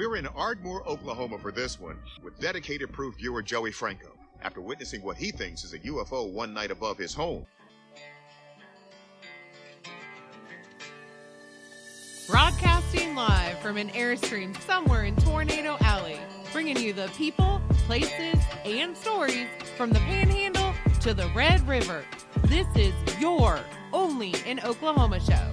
We're in Ardmore, Oklahoma for this one with dedicated proof viewer Joey Franko after witnessing what he thinks is a UFO one night above his home. Broadcasting live from an Airstream somewhere in Tornado Alley, bringing you the people, places, and stories from the Panhandle to the Red River. This is your Only in Oklahoma show.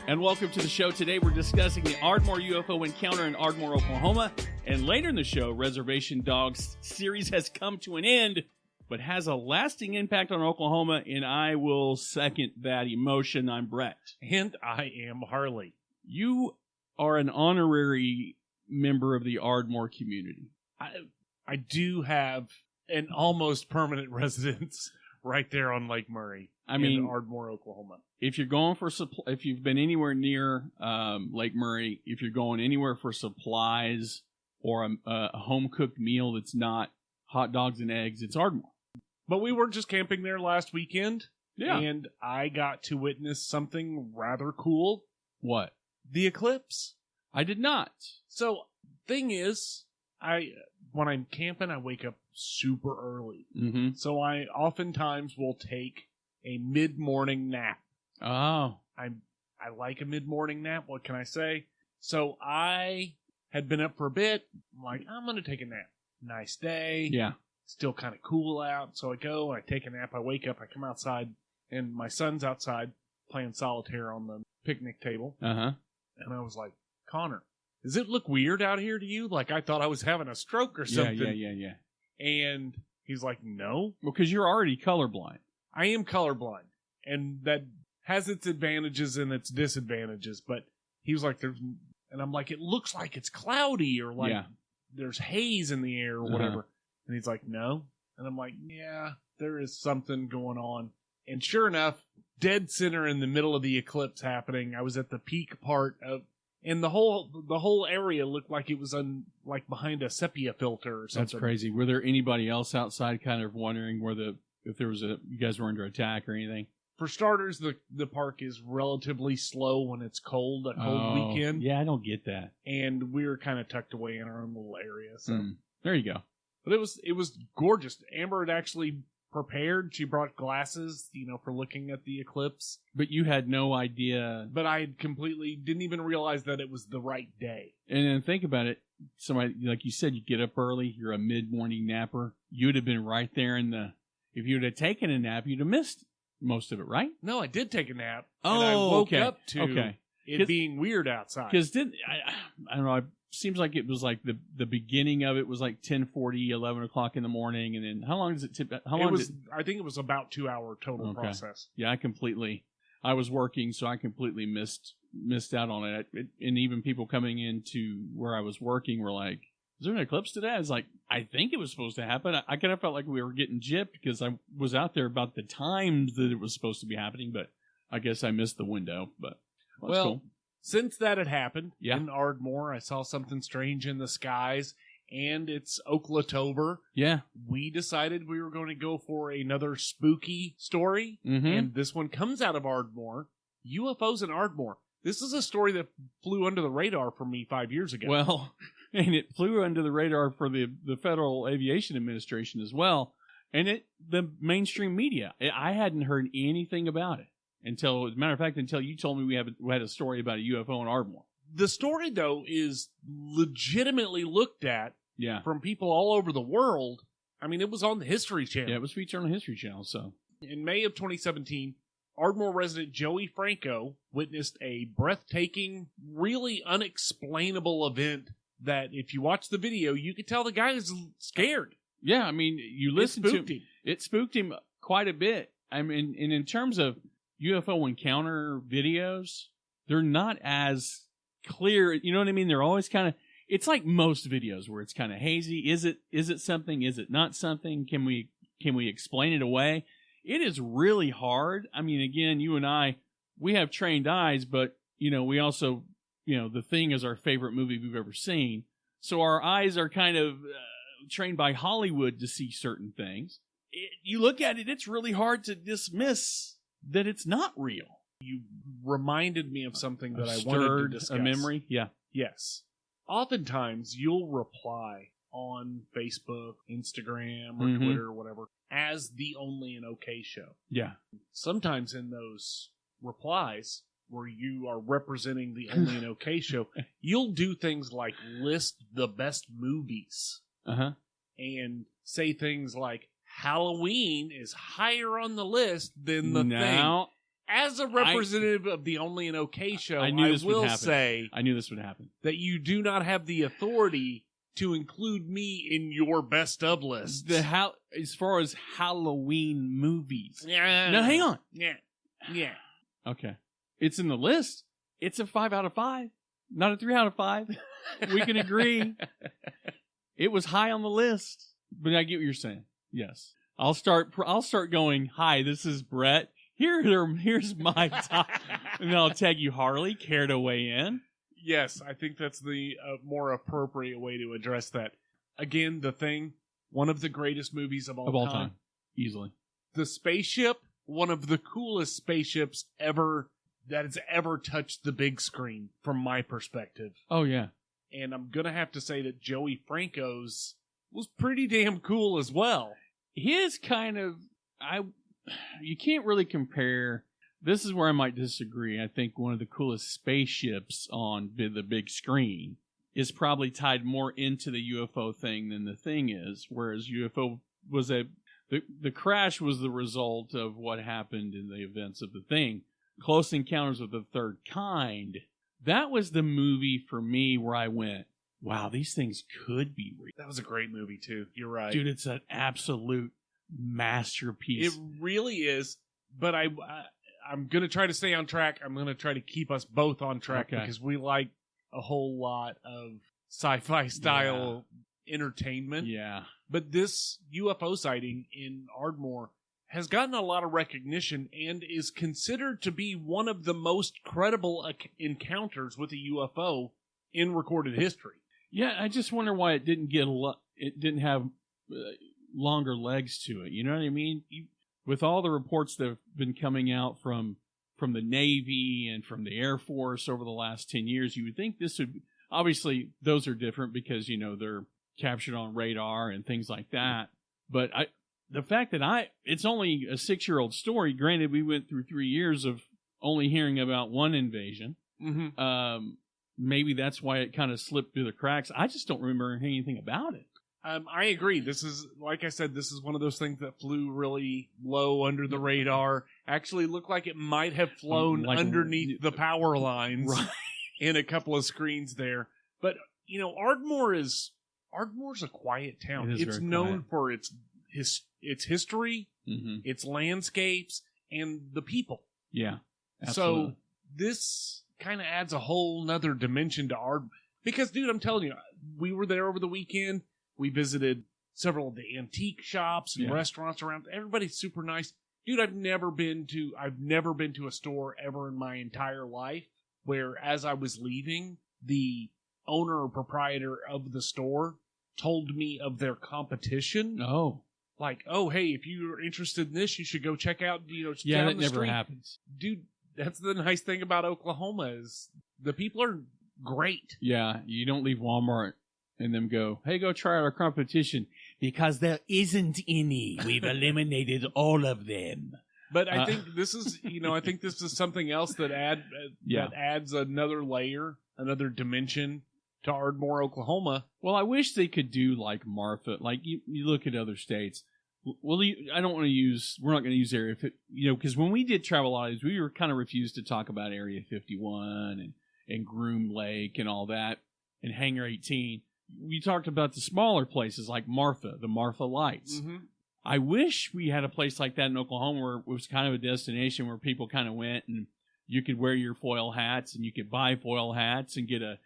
And welcome to the show. Today we're discussing the Ardmore UFO encounter in Ardmore, Oklahoma. And later in the show, Reservation Dogs series has come to an end, but has a lasting impact on Oklahoma, and I will second that emotion. I'm Brett. And I am Harley. You are an honorary member of the Ardmore community. I do have an almost permanent residence right there on Lake Murray. In Ardmore, Oklahoma. If you're going for if you've been anywhere near Lake Murray, if you're going anywhere for supplies or a home cooked meal that's not hot dogs and eggs, it's Ardmore. But we were just camping there last weekend. Yeah. And I got to witness something rather cool. What? The eclipse. I did not. So, thing is, when I'm camping, I wake up super early. Mm-hmm. So I oftentimes will take a mid-morning nap. Oh. I like a mid-morning nap. What can I say? So I had been up for a bit. I'm like, I'm going to take a nap. Nice day. Yeah. Still kind of cool out. So I go, I take a nap, I wake up, I come outside, and my son's outside playing solitaire on the picnic table. Uh-huh. And I was like, Connor, does it look weird out here to you? Like I thought I was having a stroke or something. Yeah. And he's like, no. Well, because you're already colorblind. I am colorblind. And that has its advantages and its disadvantages. But he was like, and I'm like, it looks like it's cloudy or like there's haze in the air or whatever. And he's like, no. And I'm like, yeah, there is something going on. And sure enough, dead center in the middle of the eclipse happening, I was at the peak part of, and the whole area looked like it was like behind a sepia filter or something. That's crazy. Were there anybody else outside kind of wondering if there was you guys were under attack or anything? For starters, the park is relatively slow when it's cold, a cold weekend. Yeah, I don't get that. And we were kind of tucked away in our own little area. So there you go. But it was gorgeous. Amber had actually prepared. She brought glasses, for looking at the eclipse. But you had no idea. But I completely didn't even realize that it was the right day. And then think about it. Somebody, like you said, you get up early. You're a mid-morning napper. You'd have been right there if you'd have taken a nap, you'd have missed most of it, right? No, I did take a nap. Oh, and I woke up to it being weird outside. Because I don't know, it seems like it was like the beginning of it was like 10:40, 11 o'clock in the morning. And then how long does it tip? I think it was about 2 hour total process. Yeah, I was working, so I completely missed out on it. And even people coming into where I was working were like, is there an eclipse today? I was like, I think it was supposed to happen. I kind of felt like we were getting gypped because I was out there about the times that it was supposed to be happening, but I guess I missed the window. But that's cool. Since that had happened in Ardmore, I saw something strange in the skies, and it's Oklatober. Yeah. We decided we were going to go for another spooky story, and this one comes out of Ardmore. UFOs in Ardmore. This is a story that flew under the radar for me 5 years ago. Well, and it flew under the radar for the Federal Aviation Administration as well, and the mainstream media. I hadn't heard anything about it until, as a matter of fact, until you told me we had a story about a UFO in Ardmore. The story, though, is legitimately looked at from people all over the world. I mean, it was on the History Channel. Yeah, it was featured on the History Channel. So, in May of 2017, Ardmore resident Joey Franko witnessed a breathtaking, really unexplainable event that, if you watch the video, you could tell the guy is scared. Yeah, I mean, you listen to him. It spooked him quite a bit. I mean, and in terms of UFO encounter videos, they're not as clear. You know what I mean? They're always kind of, it's like most videos where it's kind of hazy. Is it something? Is it not something? Can we explain it away? It is really hard. I mean, again, you and I, we have trained eyes, but, we also, The Thing is our favorite movie we've ever seen. So our eyes are kind of trained by Hollywood to see certain things. You look at it, it's really hard to dismiss that it's not real. You reminded me of something that I wanted to discuss. A memory? Yeah. Yes. oftentimes you'll reply on Facebook, Instagram, or Twitter, or whatever, as the OnlyinOKShow. Yeah. Sometimes in those replies, where you are representing the OnlyinOKShow, you'll do things like list the best movies. And say things like, Halloween is higher on the list than the thing. As a representative of the OnlyinOKShow, I will say I knew this would happen. That you do not have the authority to include me in your best of list. As far as Halloween movies. Yeah. Now, hang on. Yeah. Okay. It's in the list. It's a 5 out of 5, not a 3 out of 5. We can agree. It was high on the list, but I get what you're saying. Yes. I'll start going, hi, this is Brett. Here's my top. And then I'll tag you, Harley. Care to weigh in? Yes, I think that's the more appropriate way to address that. Again, The Thing, one of the greatest movies of all time. Easily. The spaceship, one of the coolest spaceships ever that has ever touched the big screen, from my perspective. Oh, yeah. And I'm going to have to say that Joey Franko's was pretty damn cool as well. His kind of... You can't really compare. This is where I might disagree. I think one of the coolest spaceships on the big screen is probably tied more into the UFO thing than The Thing is, whereas UFO was the crash was the result of what happened in the events of The Thing. Close Encounters of the Third Kind, that was the movie for me where I went, wow, these things could be real. That was a great movie too. You're right. Dude, it's an absolute masterpiece. It really is, but I'm going to try to stay on track. I'm going to try to keep us both on track because we like a whole lot of sci-fi style entertainment. Yeah. But this UFO sighting in Ardmore has gotten a lot of recognition and is considered to be one of the most credible encounters with a UFO in recorded history. Yeah, I just wonder why it didn't get it didn't have longer legs to it. You know what I mean? With all the reports that have been coming out from the Navy and from the Air Force over the last 10 years, you would think this would... Obviously, those are different because, they're captured on radar and things like that. But the fact that it's only a 6-year-old story, granted, we went through 3 years of only hearing about one invasion. Maybe that's why it kind of slipped through the cracks. I just don't remember anything about it. I agree. This is, like I said, this is one of those things that flew really low under the radar. Actually looked like it might have flown underneath the power lines in a couple of screens there. But, Ardmore's a quiet town. It's known for its history, its landscapes, and the people. Yeah, absolutely. So this kind of adds a whole nother dimension to Ardmore. Because, dude, I'm telling you, we were there over the weekend. We visited several of the antique shops and restaurants around. Everybody's super nice. Dude, I've never been to a store ever in my entire life where, as I was leaving, the owner or proprietor of the store told me of their competition. Oh. Like, oh, hey, if you're interested in this, you should go check out, yeah, down that never happens. Dude, that's the nice thing about Oklahoma is the people are great. Yeah, you don't leave Walmart and them go, hey, go try out our competition because there isn't any. We've eliminated all of them. But I think this is, I think this is something else that adds another layer, another dimension to Ardmore, Oklahoma. Well, I wish they could do like Marfa. Like you look at other states. Well, I don't want to use. We're not going to use Area 50, because when we did travel out, we were kind of refused to talk about Area 51 and Groom Lake and all that and Hangar 18. We talked about the smaller places like Marfa, the Marfa Lights. Mm-hmm. I wish we had a place like that in Oklahoma where it was kind of a destination where people kind of went and you could wear your foil hats and you could buy foil hats and get an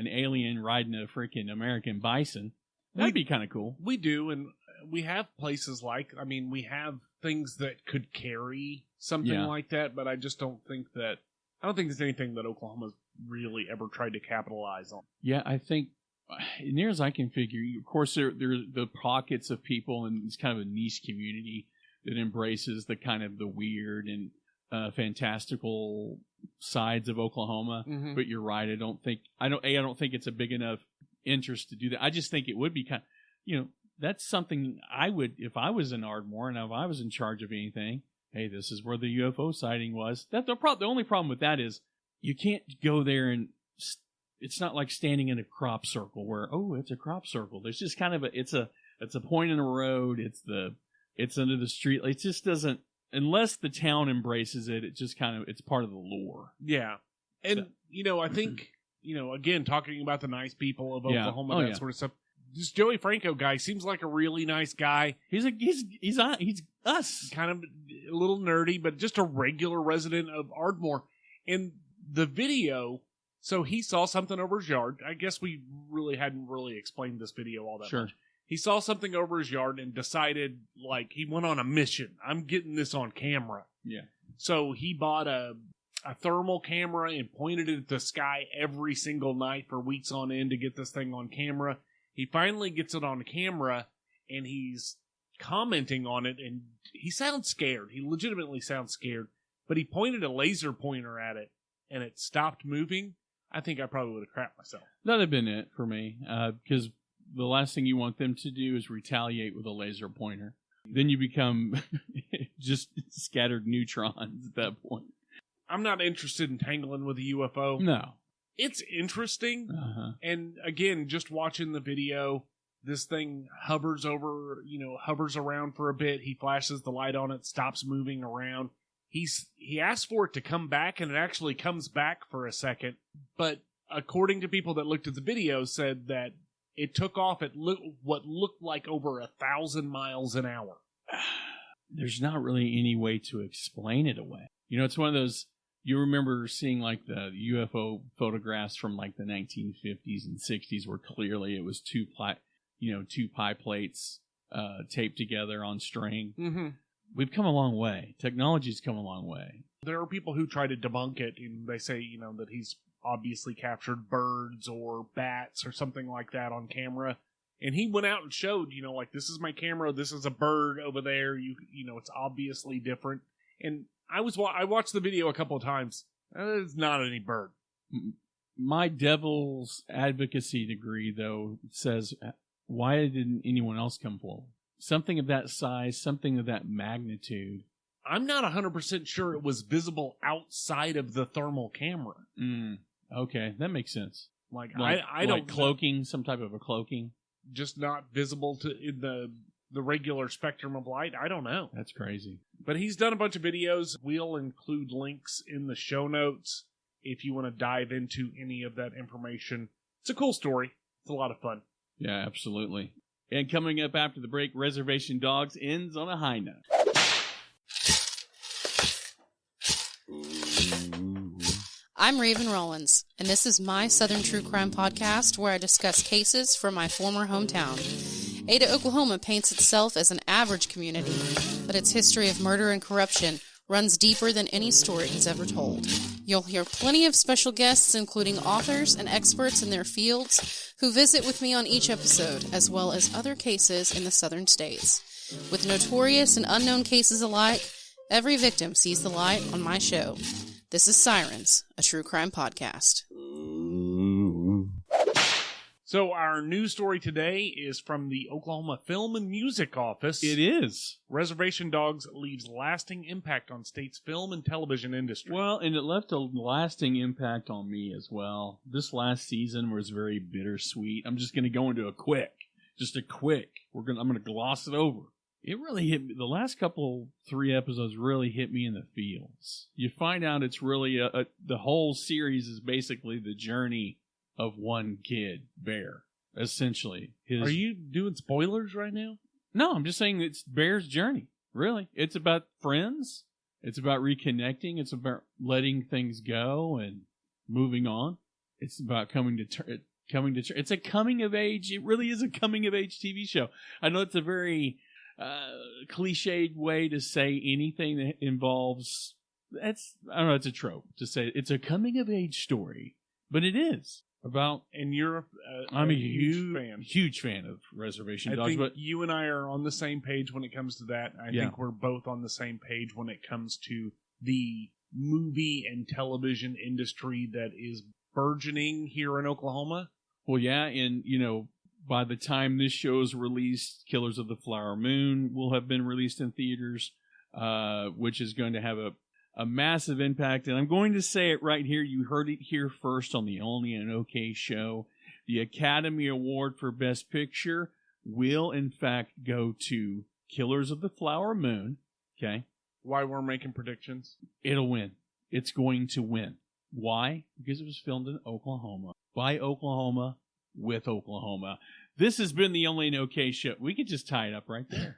alien riding a freaking American bison. That'd be kind of cool. We do, and we have places we have things that could carry something like that, but I just don't think there's anything that Oklahoma's really ever tried to capitalize on. Yeah, I think, near as I can figure, of course, there are the pockets of people, and it's kind of a niche community that embraces the kind of the weird, and fantastical sides of Oklahoma. Mhm. But you're right. I don't think it's a big enough interest to do that. I just think it would be kind of, that's something I would, if I was in Ardmore and if I was in charge of anything, hey, this is where the UFO sighting was. The only problem with that is you can't go there and it's not like standing in a crop circle where, it's a crop circle. There's just kind of it's a point in the road. It's under the street. It just doesn't, unless the town embraces it, it just kind of, it's part of the lore. Yeah. And, I think, again, talking about the nice people of Oklahoma, sort of stuff. This Joey Franko guy seems like a really nice guy. He's us. Kind of a little nerdy, but just a regular resident of Ardmore. And the video, so he saw something over his yard. I guess we really hadn't explained this video all that much. He saw something over his yard and decided, he went on a mission. I'm getting this on camera. Yeah. So he bought a thermal camera and pointed it at the sky every single night for weeks on end to get this thing on camera. He finally gets it on camera, and he's commenting on it, and he sounds scared. He legitimately sounds scared. But he pointed a laser pointer at it, and it stopped moving. I think I probably would have crapped myself. That'd have been it for me, because the last thing you want them to do is retaliate with a laser pointer. Then you become just scattered neutrons at that point. I'm not interested in tangling with a UFO. No. It's interesting, and again, just watching the video, this thing hovers around for a bit. He flashes the light on it, stops moving around. He asks for it to come back, and it actually comes back for a second. But according to people that looked at the video, said that it took off at what looked like over 1,000 miles an hour. There's not really any way to explain it away. It's one of those. You remember seeing the UFO photographs from the 1950s and 60s where clearly it was two pie plates taped together on string. Mm-hmm. We've come a long way. Technology's come a long way. There are people who try to debunk it, and they say that he's obviously captured birds or bats or something like that on camera. And he went out and showed, this is my camera, this is a bird over there. It's obviously different. And I watched the video a couple of times. It's not any bird. My devil's advocacy degree, though, says, why didn't anyone else come forward? Something of that size, something of that magnitude. I'm not 100% sure it was visible outside of the thermal camera. Okay, that makes sense. I don't cloaking, some type of a cloaking, just not visible in the regular spectrum of light. I don't know. That's crazy. But he's done a bunch of videos. We'll include links in the show notes if you want to dive into any of that information. It's a cool story. It's a lot of fun. Yeah, absolutely. And coming up after the break, Reservation Dogs ends on a high note. I'm Raven Rollins, and this is my Southern True Crime podcast where I discuss cases from my former hometown. Ada, Oklahoma paints itself as an average community, but its history of murder and corruption runs deeper than any story has ever told. You'll hear plenty of special guests, including authors and experts in their fields, who visit with me on each episode, as well as other cases in the southern states. With notorious and unknown cases alike, every victim sees the light on my show. This is Sirens, a true crime podcast. So our news story today is from the Oklahoma Film and Music Office. It is. Reservation Dogs leaves lasting impact on state's film and television industry. Well, and it left a lasting impact on me as well. This last season was very bittersweet. I'm just going to go into a quick. I'm going to gloss it over. It really hit me. The last couple 3 episodes really hit me in the feels. You find out it's really the whole series is basically the journey of one kid, Bear, essentially. Are you doing spoilers right now? No, I'm just saying it's Bear's journey, really. It's about friends. It's about reconnecting. It's about letting things go and moving on. It's about coming to it's a coming of age. It really is a coming of age TV show. I know it's a very cliched way to say anything that involves, it's a trope to say it's a coming of age story, but it is. And you're I'm a huge fan of Reservation Dogs. I think but you and I are on the same page when it comes to that. I think we're both on the same page when it comes to the movie and television industry that is burgeoning here in Oklahoma. Well, yeah, and, by the time this show is released, Killers of the Flower Moon will have been released in theaters, which is going to have a massive impact. And I'm going to say it right here. You heard it here first on the OnlyinOKShow. The Academy Award for Best Picture will, in fact, go to Killers of the Flower Moon. Okay? Why we're making predictions? It'll win. It's going to win. Why? Because it was filmed in Oklahoma. By Oklahoma. With Oklahoma. This has been the OnlyinOKShow. We could just tie it up right there.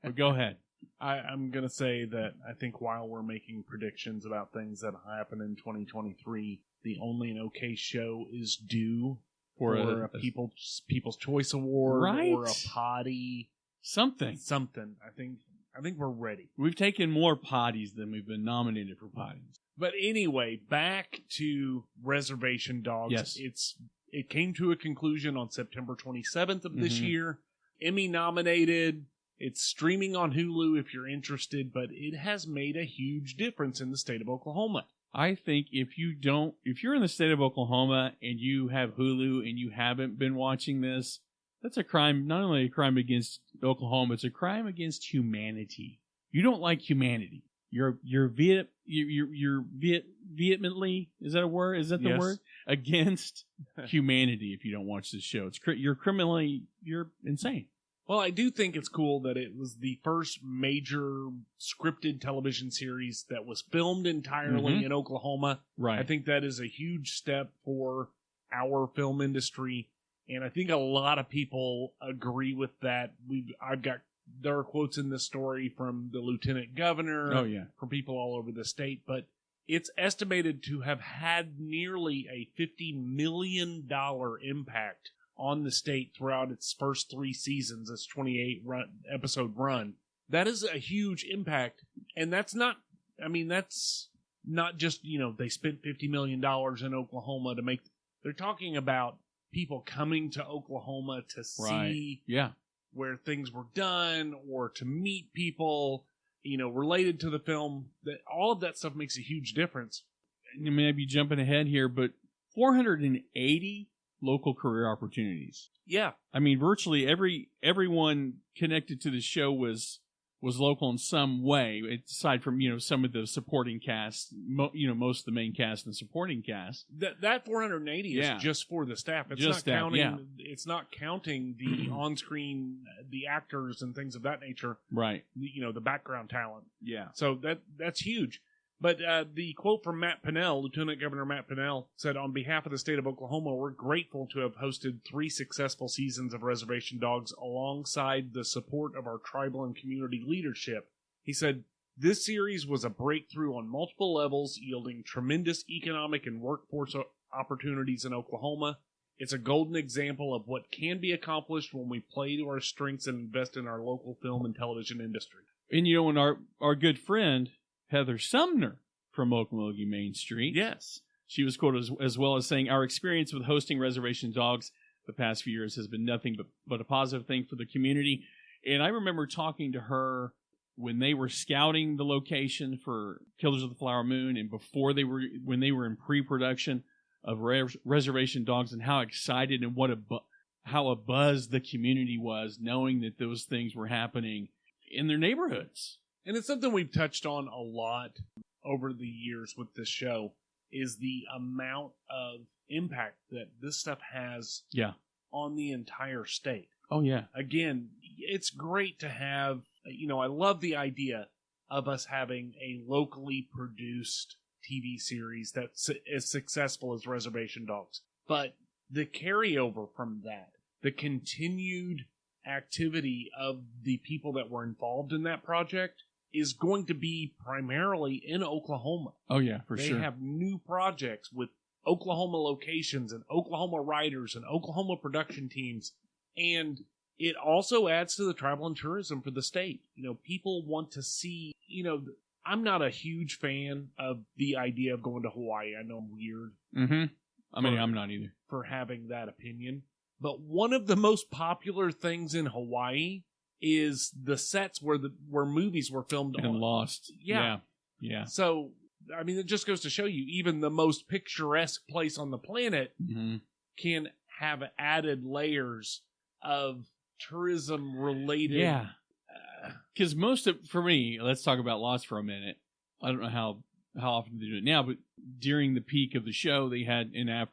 But go ahead. I'm going to say that I think while we're making predictions about things that happen in 2023, the OnlyinOKShow is due for a People's Choice Award, right? Or a potty. Something. I think we're ready. We've taken more potties than we've been nominated for potties. But anyway, back to Reservation Dogs. Yes. It came to a conclusion on September 27th of this year. Emmy nominated. It's streaming on Hulu if you're interested, but it has made a huge difference in the state of Oklahoma. I think if you're in the state of Oklahoma and you have Hulu and you haven't been watching this, that's a crime, not only a crime against Oklahoma, it's a crime against humanity. You don't like humanity. You're vehemently, is that a word? Is that the word? Against humanity if you don't watch this show. You're insane. Well, I do think it's cool that it was the first major scripted television series that was filmed entirely in Oklahoma. Right. I think that is a huge step for our film industry, and I think a lot of people agree with that. There are quotes in this story from the lieutenant governor, from people all over the state, but it's estimated to have had nearly a $50 million impact on the state throughout its first 3 seasons, its 28 episode run. That is a huge impact, and that's not just, they spent $50 million in Oklahoma to make, they're talking about people coming to Oklahoma to see where things were done or to meet people, related to the film. That all of that stuff makes a huge difference. You may be jumping ahead here, but 480 local career opportunities. Yeah. I mean, virtually everyone connected to the show was local in some way, aside from, some of the supporting cast, most of the main cast and supporting cast. That 480 is just for the staff. It's just not counting. It's not counting the on-screen, the actors and things of that nature. Right. The background talent. Yeah. So that's huge. But the quote from Matt Pinnell, Lieutenant Governor Matt Pinnell, said, "On behalf of the state of Oklahoma, we're grateful to have hosted 3 successful seasons of Reservation Dogs alongside the support of our tribal and community leadership." He said, "This series was a breakthrough on multiple levels, yielding tremendous economic and workforce opportunities in Oklahoma. It's a golden example of what can be accomplished when we play to our strengths and invest in our local film and television industry." And when our good friend Heather Sumner from Okmulgee Main Street. Yes. She was quoted as well as saying, "Our experience with hosting Reservation Dogs the past few years has been nothing but a positive thing for the community." And I remember talking to her when they were scouting the location for Killers of the Flower Moon and when they were in pre-production of Reservation Dogs, and how excited and how a buzz the community was knowing that those things were happening in their neighborhoods. And it's something we've touched on a lot over the years with this show, is the amount of impact that this stuff has on the entire state. Oh, yeah. Again, it's great to have, I love the idea of us having a locally produced TV series that's as successful as Reservation Dogs. But the carryover from that, the continued activity of the people that were involved in that project, is going to be primarily in Oklahoma. Oh, yeah, for sure. They have new projects with Oklahoma locations and Oklahoma writers and Oklahoma production teams. And it also adds to the travel and tourism for the state. People want to see, I'm not a huge fan of the idea of going to Hawaii. I know I'm weird. Mm-hmm. I'm not either. For having that opinion. But one of the most popular things in Hawaii is the sets where movies were filmed and on. Lost. Yeah. Yeah. So, I mean, it just goes to show you, even the most picturesque place on the planet can have added layers of tourism-related... Yeah. Because for me, let's talk about Lost for a minute. I don't know how often they do it now, but during the peak of the show, they had,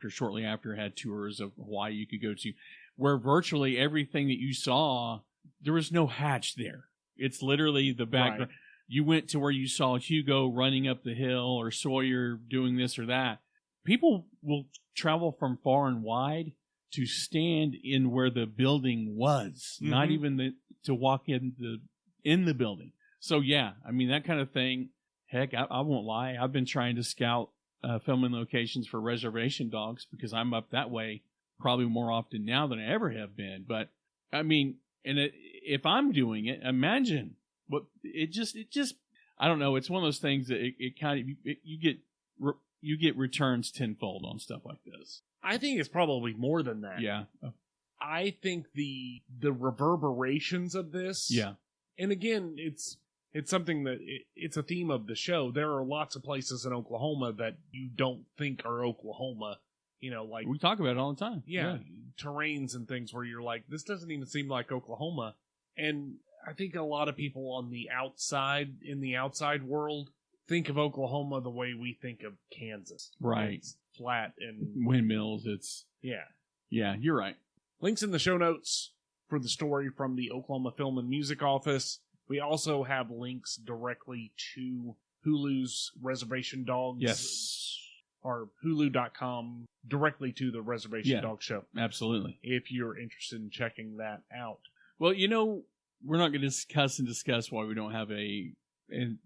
shortly after, had tours of Hawaii you could go to, where virtually everything that you saw, there was no hatch there. It's literally the background. Right. You went to where you saw Hugo running up the hill or Sawyer doing this or that. People will travel from far and wide to stand in where the building was, not even to walk in the building. So yeah, I mean, that kind of thing. Heck, I won't lie. I've been trying to scout filming locations for Reservation Dogs because I'm up that way probably more often now than I ever have been. But I mean, if I'm doing it, imagine what it just. I don't know. It's one of those things that it kind of you get returns tenfold on stuff like this. I think it's probably more than that. Yeah. I think the reverberations of this. Yeah. And again, it's something that it's a theme of the show. There are lots of places in Oklahoma that you don't think are Oklahoma. You know, like we talk about it all the time. Yeah, terrains and things where you're like, this doesn't even seem like Oklahoma. And I think a lot of people on the outside, in the outside world, think of Oklahoma the way we think of Kansas. Right. It's flat and windmills. Yeah, you're right. Links in the show notes for the story from the Oklahoma Film and Music Office. We also have links directly to Hulu's Reservation Dogs. Yes. Or Hulu.com directly to the Reservation Dog Show. Absolutely. If you're interested in checking that out. Well, you know, we're not going to discuss why we don't have one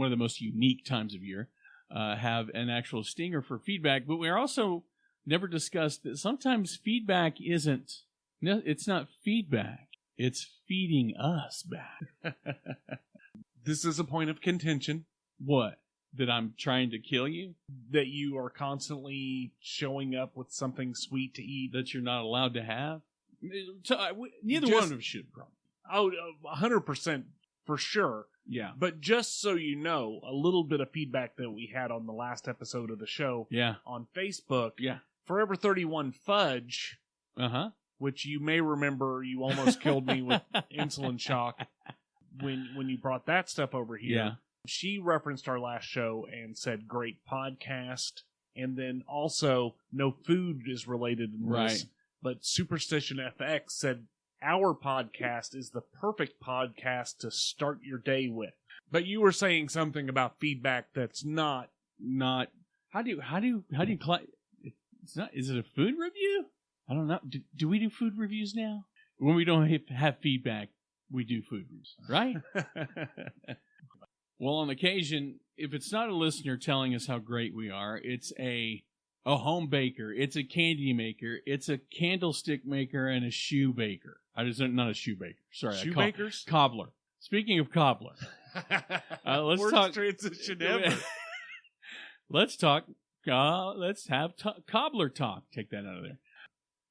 of the most unique times of year, have an actual stinger for feedback, but we're also never discussed that sometimes feedback it's not feedback. It's feeding us back. This is a point of contention. What? That I'm trying to kill you? That you are constantly showing up with something sweet to eat that you're not allowed to have? Neither one of them should, probably. Oh, 100% for sure. Yeah. But just so you know, a little bit of feedback that we had on the last episode of the show on Facebook. Yeah. Forever 31 Fudge, which you may remember you almost killed me with insulin shock when you brought that stuff over here. Yeah. She referenced our last show and said, great podcast. And then also, no food is related in this. But Superstition FX said, our podcast is the perfect podcast to start your day with. But you were saying something about feedback that's not. How do you it's not, is it a food review? I don't know. Do we do food reviews now? When we don't have feedback, we do food reviews, right? Well, on occasion, if it's not a listener telling us how great we are, it's a home baker, it's a candy maker, it's a candlestick maker, and a shoe baker. Not a shoe baker. Sorry, shoe bakers? Cobbler. Speaking of cobbler, let's talk transition ever. Let's talk. Let's have cobbler talk. Take that out of there.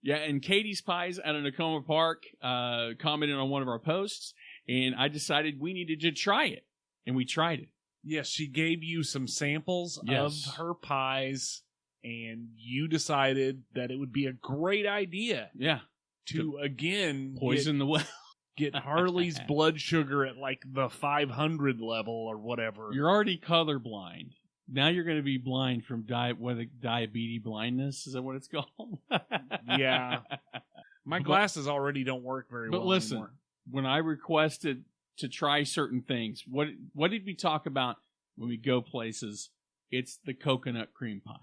Yeah, and Katie's Pies out of Nakoma Park commented on one of our posts, and I decided we needed to try it. And we tried it. Yes, she gave you some samples of her pies, and you decided that it would be a great idea. Yeah. To again poison the well. Get Harley's blood sugar at like the 500 level or whatever. You're already colorblind. Now you're going to be blind from diabetes blindness. Is that what it's called? Yeah. My glasses already don't work very well. But listen, anymore. When I requested to try certain things, what did we talk about when we go places? It's the coconut cream pie.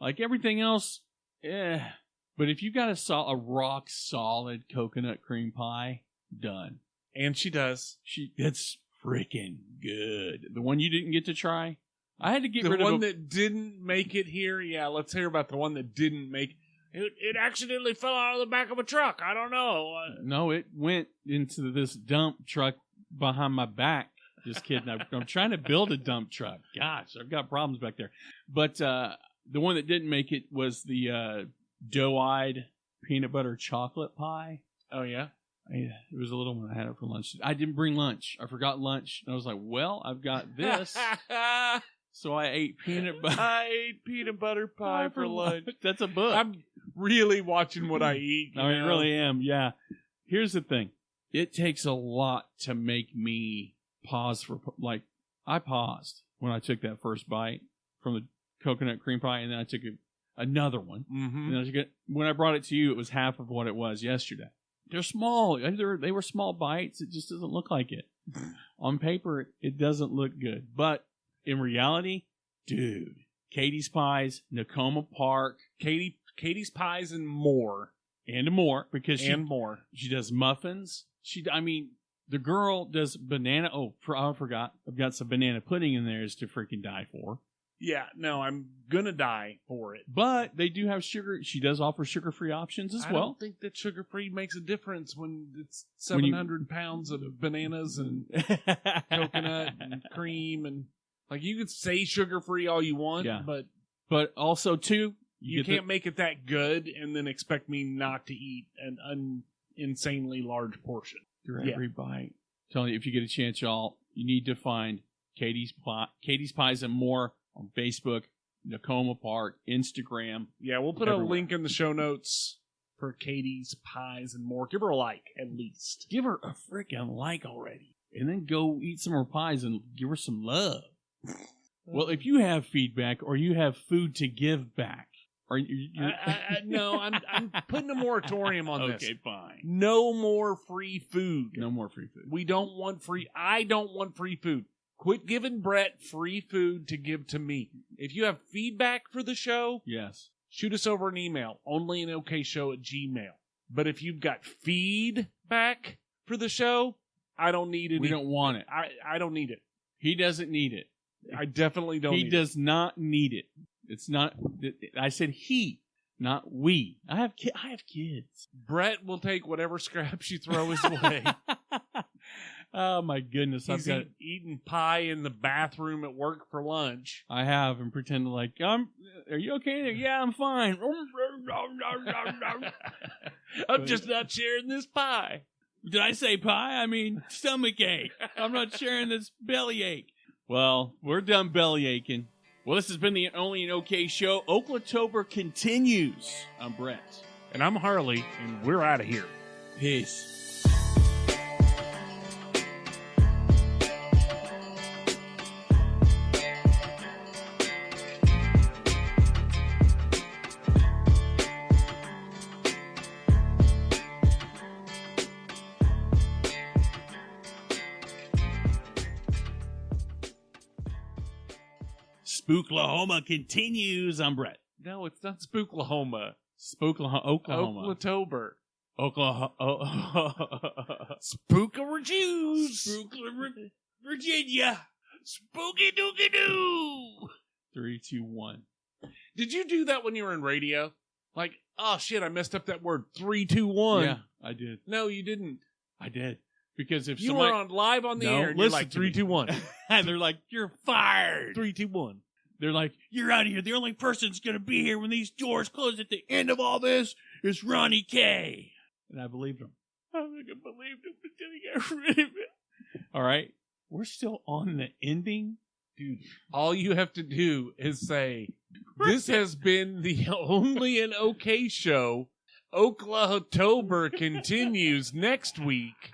Like everything else, but if you got a rock solid coconut cream pie, done. And she does. It's freaking good. The one you didn't get to try, I had to get rid of the one that didn't make it here. Yeah, let's hear about the one that didn't make it. It accidentally fell out of the back of a truck. I don't know. No, it went into this dump truck behind my back. Just kidding. I'm trying to build a dump truck. Gosh, I've got problems back there. But the one that didn't make it was the doe-eyed peanut butter chocolate pie. Oh, yeah? It was a little one. I had it for lunch. I didn't bring lunch. I forgot lunch. And I was like, well, I've got this. So I ate peanut butter. I ate peanut butter pie for lunch. That's a book. I'm really watching what I eat. I really am. Yeah. Here's the thing. It takes a lot to make me pause for, like, I paused when I took that first bite from the coconut cream pie, and then I took another one. Mm-hmm. And when I brought it to you, it was half of what it was yesterday. They're small. They were small bites. It just doesn't look like it. On paper, it doesn't look good. But in reality, dude, Katie's Pies, Nakoma Park. Katie's Pies and more. And more. Because she does muffins. The girl does banana. Oh, I forgot. I've got some banana pudding in there to freaking die for. Yeah, no, I'm gonna die for it. But they do have sugar. She does offer sugar-free options as well. I don't think that sugar-free makes a difference when it's 700 pounds of bananas and coconut and cream. And like, you could say sugar-free all you want, but also, too, you can't make it that good and then expect me not to eat an insanely large portion. Every bite. I'm telling you, if you get a chance, y'all, you need to find Katie's Pies and More on Facebook, Nakoma Park, Instagram. Yeah, we'll put a link in the show notes for Katie's Pies and More. Give her a like, at least. Give her a freaking like already. And then go eat some of her pies and give her some love. Well, if you have feedback or you have food to give back, no, I'm putting a moratorium on this. Okay, fine. No more free food. No more free food. We don't want I don't want free food. Quit giving Brett free food to give to me. If you have feedback for the show, yes, shoot us over an email, OnlyinOKShow@gmail. But if you've got feedback for the show, I don't need it. We don't want it. I don't need it. He doesn't need it. I definitely don't need it. He does not need it. It's not. I said he, not we. I have kids. Brett will take whatever scraps you throw his way. Oh my goodness! He's eating pie in the bathroom at work for lunch. I have, and pretend like are you okay? Yeah, I'm fine. I'm just not sharing this pie. Did I say pie? I mean stomach ache. I'm not sharing this belly ache. Well, we're done belly aching. Well, this has been the Only in OK Show. Oklatober continues. I'm Brett. And I'm Harley, and we're out of here. Peace. Spooklahoma continues. I'm Brett. No, it's not Spooklahoma. Oklahoma. Oklatober. Spooker Jews. Virginia. Spooky dooky doo. 3, 2, 1. Did you do that when you were in radio? Like, oh shit, I messed up that word. 3, 2, 1. Yeah, I did. No, you didn't. I did. Because if you were on live on the air, and you're like 3, 2, 1. And they're like, you're fired. 3, 2, 1. They're like, you're out of here. The only person that's going to be here when these doors close at the end of all this is Ronnie K. And I believed him. I believed him until he got rid of it. All right. We're still on the ending. Dude, all you have to do is say, this has been the Only in OK Show. Oklahoma continues next week.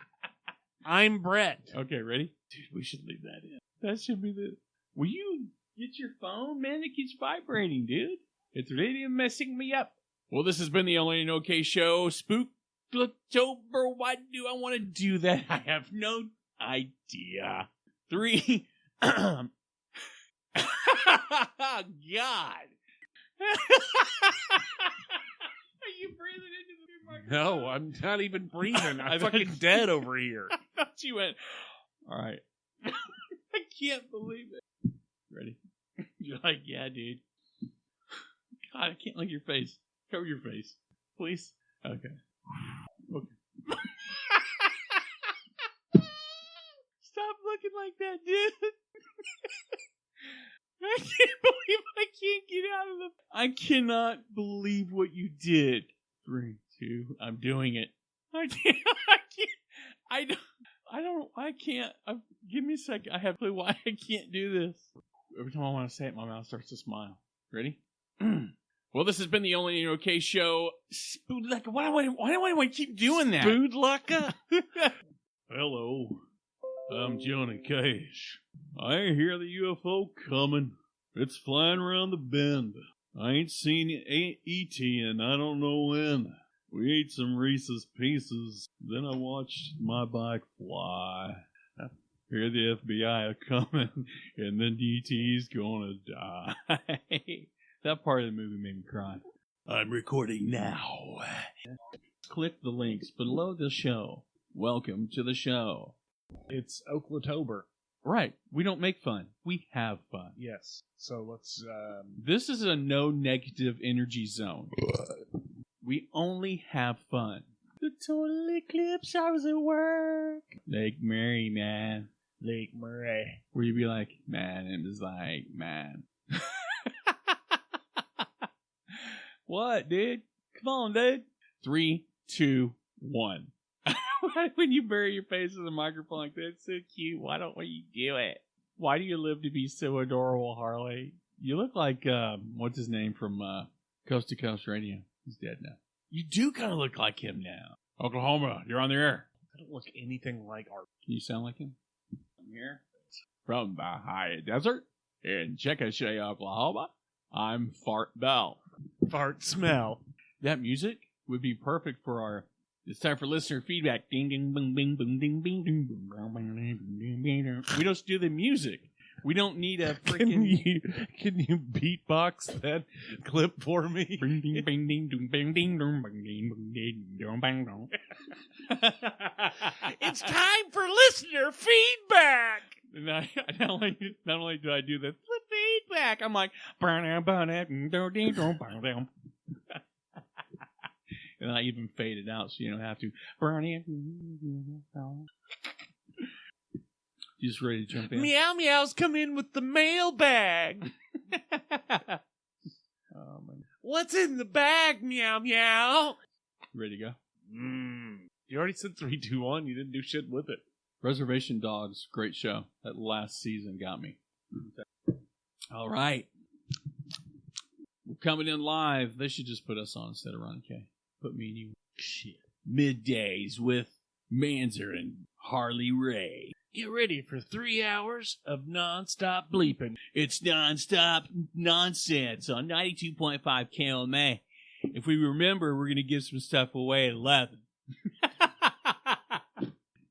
I'm Brett. Okay, ready? Dude, we should leave that in. That should be the... Will you... Get your phone, man. It keeps vibrating, dude. It's really messing me up. Well, this has been the Only in OK Show. Spooktober. Why do I want to do that? I have no idea. 3. God. Are you breathing into the microphone? No, I'm not even breathing. I'm fucking dead over here. I thought you went. All right. I can't believe it. Ready? You're like, yeah, dude. God, I can't look at your face. Cover your face. Please? Okay. Stop looking like that, dude. I can't believe I can't get out of the... I cannot believe what you did. 3, 2, I'm doing it. I can't. can't. Give me a second. I have a clue why I can't do this. Every time I want to say it, my mouth starts to smile. Ready? Well, this has been the OnlyinOKShow. Why do I keep doing that? Spoodlaka? Hello. I'm Johnny Cash. I hear the UFO coming. It's flying around the bend. I ain't seen E.T. and I don't know when. We ate some Reese's Pieces. Then I watched my bike fly. Hear the FBI are coming, and then E.T.'s gonna die. That part of the movie made me cry. I'm recording now. Click the links below the show. Welcome to the show. It's Oklatober. Right. We don't make fun. We have fun. Yes. So let's... This is a no negative energy zone. We only have fun. The total eclipse, I was at work. Lake Murray, man. Lake Murray. Where you be like, man, it was like, man. What, dude? Come on, dude. 3, 2, 1. When you bury your face in the microphone like that, it's so cute. Why don't you do it? Why do you live to be so adorable, Harley? You look like, what's his name from Coast to Coast Radio? He's dead now. You do kind of look like him now. Oklahoma, you're on the air. I don't look anything like Art. Can you sound like him? I'm here. From the high desert in Chickasha, Oklahoma, I'm Fart Bell. Fart Smell. That music would be perfect for our... It's time for listener feedback. Ding, ding, bing, bing, bing, ding, bing, ding, bing, bing, bing, bing. We just do the music. We don't need a freaking... Can you beatbox that clip for me? Bing, ding, bing, ding, ding, bing, ding, ding, bing, ding, ding, ding, bang, dong. It's time for listener feedback. And not only do I do the feedback, I'm like... And I even fade it out so you don't have to. You just ready to jump in? Meow Meows come in with the mailbag. Oh, man. What's in the bag, Meow Meow? Ready to go? You already said 3, 2, 1. You didn't do shit with it. Reservation Dogs, great show. That last season got me. All right. We're coming in live. They should just put us on instead of Ron K. Put me and you. Shit. Middays with Manzer and Harley Ray. Get ready for 3 hours of non-stop bleeping. It's non-stop nonsense on 92.5 KOMA. If we remember, we're going to give some stuff away at 11.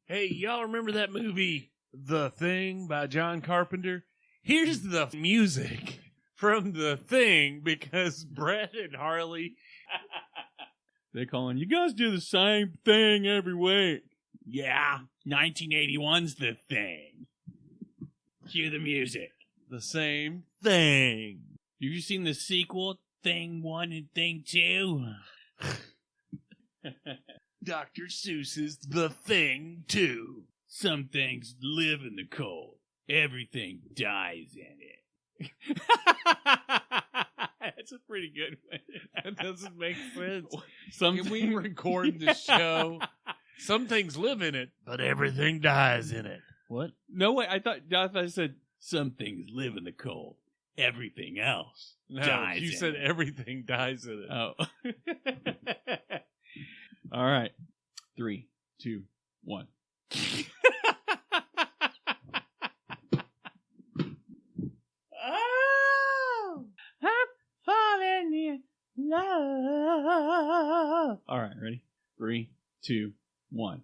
Hey, y'all remember that movie, The Thing by John Carpenter? Here's the music from The Thing because Brett and Harley... They're calling, you guys do the same thing every week. Yeah, 1981's The Thing. Cue the music. The same thing. Have you seen the sequel, Thing 1 and Thing 2? Dr. Seuss's The Thing 2. Some things live in the cold. Everything dies in it. That's a pretty good one. That doesn't make sense. Can we record the show? Some things live in it, but everything dies in it. What? No way. I thought I said some things live in the cold. Everything else dies. You said everything dies in it. Oh. All right. 3, 2, 1. Oh, I'm falling in love. All right, ready? 3, 2, 1.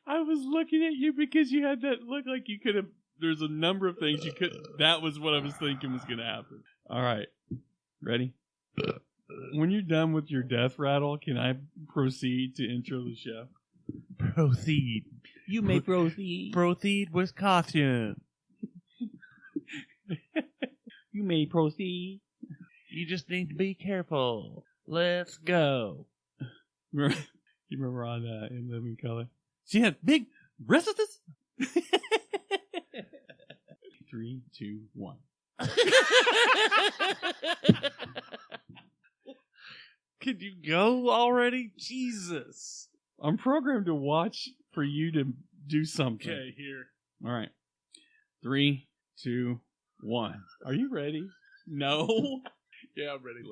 I was looking at you because you had that look like you could have. There's a number of things you could. That was what I was thinking was going to happen. All right, ready? When you're done with your death rattle, can I proceed to intro the show? Proceed. You may proceed. Proceed with caution. You may proceed. You just need to be careful. Let's go. You remember on In Living Color? She had big breasts. 3, 2, 1. Could you go already? Jesus. I'm programmed to watch for you to do something. Okay, here. All right. 3, 2, 1. Are you ready? No. Yeah, I'm ready.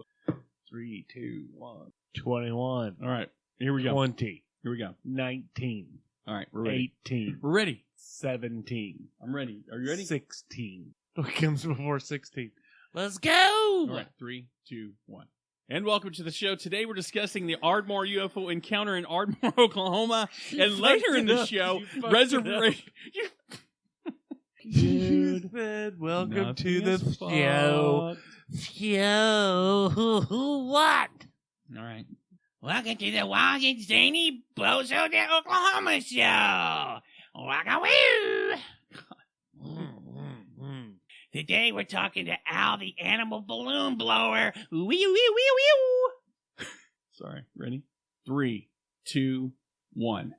3, 2, 1. 21. All right. Here we go. 20. Here we go. 19. All right. We're ready. 18. We're ready. 17. I'm ready. Are you ready? 16. What comes before 16? Let's go. All right. 3, 2, 1. And welcome to the show. Today we're discussing the Ardmore UFO encounter in Ardmore, Oklahoma. And later in the show, reservation. Dude, welcome to the show. What? All right. Welcome to the Wild and Zany Bozo de Oklahoma show. Waka woo! Today we're talking to Al, the animal balloon blower. Wee wee wee wee. Sorry. Ready? 3, 2, 1.